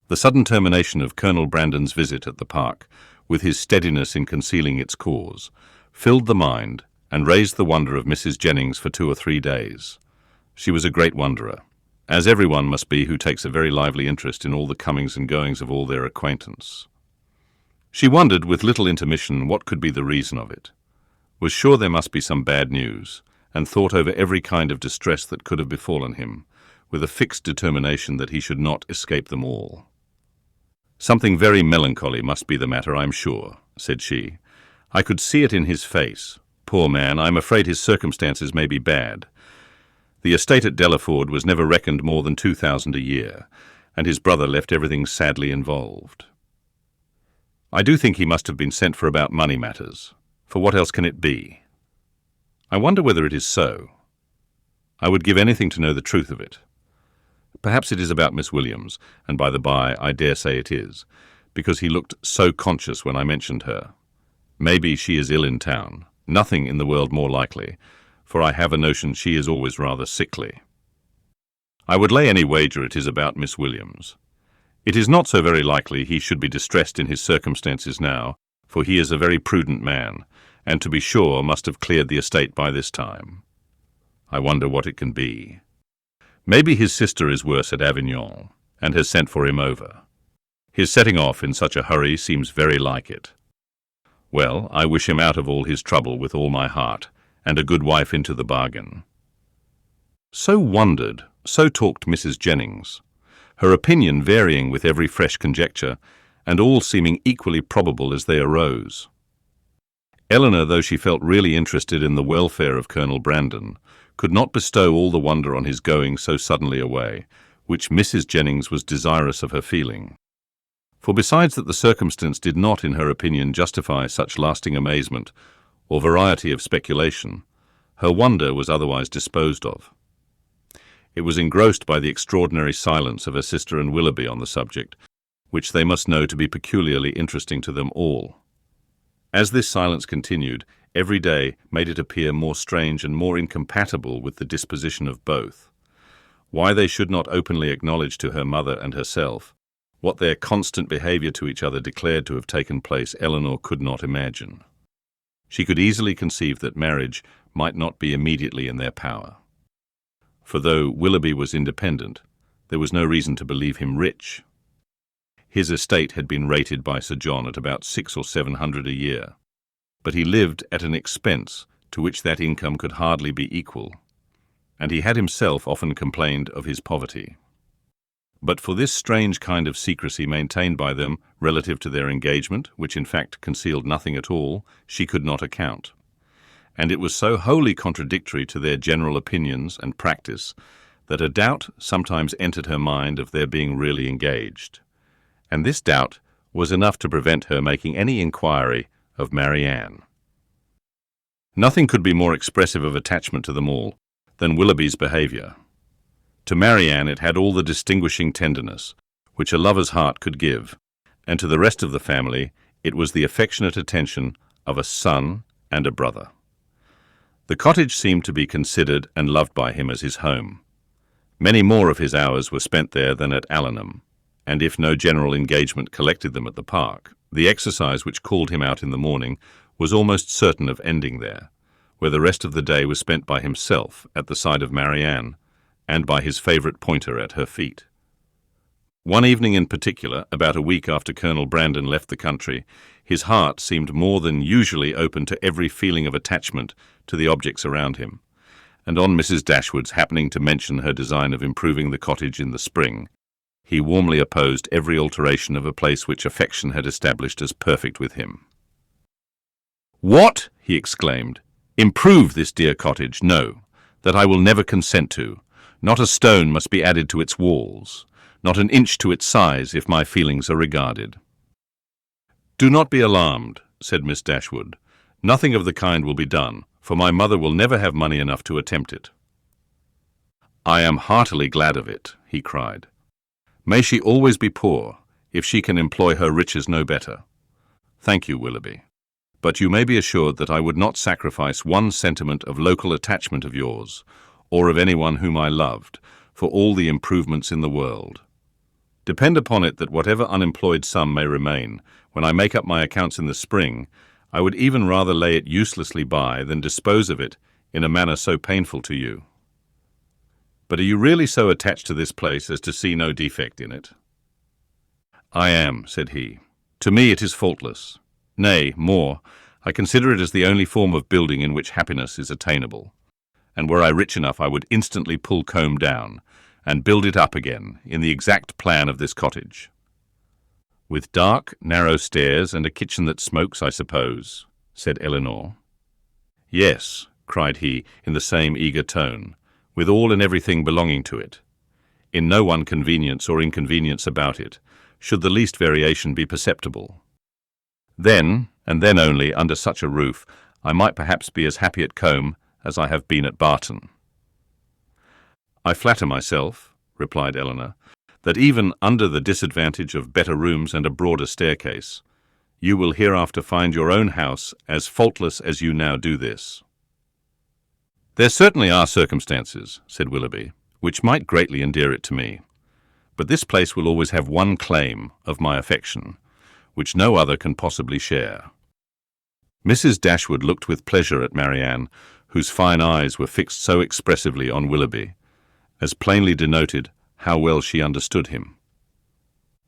The sudden termination of Colonel Brandon's visit at the park, with his steadiness in concealing its cause, filled the mind and raised the wonder of Mrs. Jennings for 2 or 3 days. She was a great wonderer, as everyone must be who takes a very lively interest in all the comings and goings of all their acquaintance. She wondered with little intermission what could be the reason of it, was sure there must be some bad news, and thought over every kind of distress that could have befallen him, with a fixed determination that he should not escape them all. "Something very melancholy must be the matter, I'm sure," said she. "I could see it in his face. Poor man, I'm afraid his circumstances may be bad. The estate at Delaford was never reckoned more than 2,000 a year, and his brother left everything sadly involved. I do think he must have been sent for about money matters, for what else can it be? I wonder whether it is so. I would give anything to know the truth of it. Perhaps it is about Miss Williams, and by the by, I dare say it is, because he looked so conscious when I mentioned her. Maybe she is ill in town, nothing in the world more likely, for I have a notion she is always rather sickly. I would lay any wager it is about Miss Williams. It is not so very likely he should be distressed in his circumstances now, for he is a very prudent man, and to be sure must have cleared the estate by this time. I wonder what it can be. Maybe his sister is worse at Avignon, and has sent for him over. His setting off in such a hurry seems very like it. Well, I wish him out of all his trouble with all my heart, and a good wife into the bargain." So wondered, so talked Mrs. Jennings, her opinion varying with every fresh conjecture, and all seeming equally probable as they arose. Elinor, though she felt really interested in the welfare of Colonel Brandon, could not bestow all the wonder on his going so suddenly away, which Mrs. Jennings was desirous of her feeling. For besides that the circumstance did not, in her opinion, justify such lasting amazement or variety of speculation, her wonder was otherwise disposed of. It was engrossed by the extraordinary silence of her sister and Willoughby on the subject, which they must know to be peculiarly interesting to them all. As this silence continued, every day made it appear more strange and more incompatible with the disposition of both. Why they should not openly acknowledge to her mother and herself what their constant behaviour to each other declared to have taken place, Elinor could not imagine. She could easily conceive that marriage might not be immediately in their power. For though Willoughby was independent, there was no reason to believe him rich. His estate had been rated by Sir John at about 600 or 700 a year, but he lived at an expense to which that income could hardly be equal, and he had himself often complained of his poverty. But for this strange kind of secrecy maintained by them relative to their engagement, which in fact concealed nothing at all, she could not account. And it was so wholly contradictory to their general opinions and practice that a doubt sometimes entered her mind of their being really engaged. And this doubt was enough to prevent her making any inquiry of Marianne. Nothing could be more expressive of attachment to them all than Willoughby's behaviour. To Marianne it had all the distinguishing tenderness which a lover's heart could give, and to the rest of the family it was the affectionate attention of a son and a brother. The cottage seemed to be considered and loved by him as his home. Many more of his hours were spent there than at Allenham, and if no general engagement collected them at the park, the exercise which called him out in the morning was almost certain of ending there, where the rest of the day was spent by himself at the side of Marianne, and by his favourite pointer at her feet. One evening in particular, about a week after Colonel Brandon left the country, his heart seemed more than usually open to every feeling of attachment to the objects around him, and on Mrs. Dashwood's happening to mention her design of improving the cottage in the spring, he warmly opposed every alteration of a place which affection had established as perfect with him. "What?" he exclaimed. "Improve this dear cottage? No, that I will never consent to. Not a stone must be added to its walls, not an inch to its size if my feelings are regarded." "Do not be alarmed," said Miss Dashwood. "Nothing of the kind will be done, for my mother will never have money enough to attempt it." "I am heartily glad of it," he cried. "May she always be poor, if she can employ her riches no better. Thank you, Willoughby. But you may be assured that I would not sacrifice one sentiment of local attachment of yours, or of anyone whom I loved, for all the improvements in the world. Depend upon it that whatever unemployed sum may remain, when I make up my accounts in the spring, I would even rather lay it uselessly by than dispose of it in a manner so painful to you. But are you really so attached to this place as to see no defect in it? I am, said he. To me it is faultless. Nay, more, I consider it as the only form of building in which happiness is attainable. And were I rich enough, I would instantly pull Combe down and build it up again in the exact plan of this cottage. With dark, narrow stairs and a kitchen that smokes, I suppose, said Elinor. Yes, cried he, in the same eager tone, with all and everything belonging to it. In no one convenience or inconvenience about it, should the least variation be perceptible. Then, and then only, under such a roof, I might perhaps be as happy at Combe as I have been at Barton. I flatter myself, replied Elinor, that even under the disadvantage of better rooms and a broader staircase, you will hereafter find your own house as faultless as you now do this. There certainly are circumstances, said Willoughby, which might greatly endear it to me. But this place will always have one claim of my affection, which no other can possibly share. Mrs. Dashwood looked with pleasure at Marianne, whose fine eyes were fixed so expressively on Willoughby, as plainly denoted how well she understood him.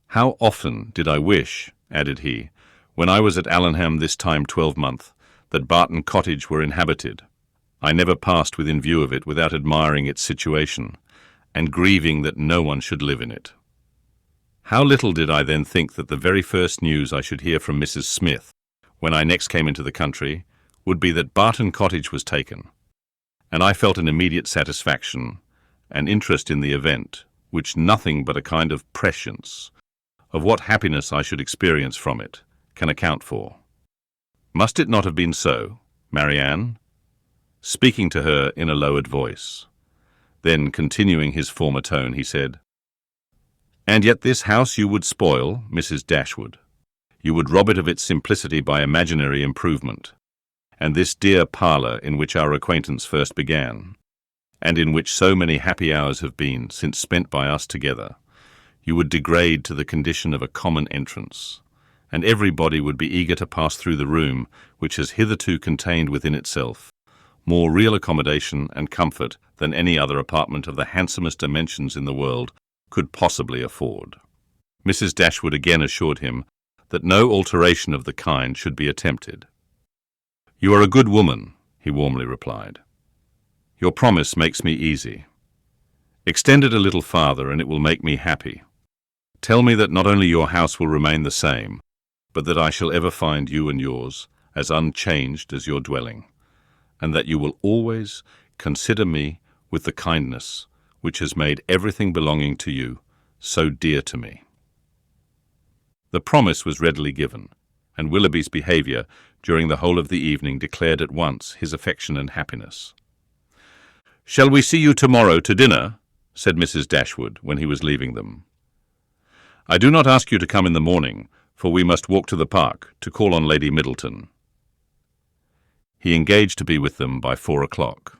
How often did I wish, added he, when I was at Allenham this time 12-month, that Barton Cottage were inhabited. I never passed within view of it without admiring its situation, and grieving that no one should live in it. How little did I then think that the very first news I should hear from Mrs. Smith, when I next came into the country, would be that Barton Cottage was taken, and I felt an immediate satisfaction, an interest in the event, which nothing but a kind of prescience of what happiness I should experience from it can account for. Must it not have been so, Marianne? Speaking to her in a lowered voice. Then, continuing his former tone, he said, And yet this house you would spoil, Mrs. Dashwood. You would rob it of its simplicity by imaginary improvement. And this dear parlour in which our acquaintance first began, and in which so many happy hours have been since spent by us together, you would degrade to the condition of a common entrance, and everybody would be eager to pass through the room which has hitherto contained within itself more real accommodation and comfort than any other apartment of the handsomest dimensions in the world could possibly afford. Mrs. Dashwood again assured him that no alteration of the kind should be attempted. You are a good woman, he warmly replied. Your promise makes me easy. Extend it a little farther and it will make me happy. Tell me that not only your house will remain the same, but that I shall ever find you and yours as unchanged as your dwelling, and that you will always consider me with the kindness which has made everything belonging to you so dear to me. The promise was readily given, and Willoughby's behaviour during the whole of the evening declared at once his affection and happiness. "Shall we see you tomorrow to dinner?" said Mrs. Dashwood when he was leaving them. "I do not ask you to come in the morning, for we must walk to the park to call on Lady Middleton." He engaged to be with them by 4 o'clock.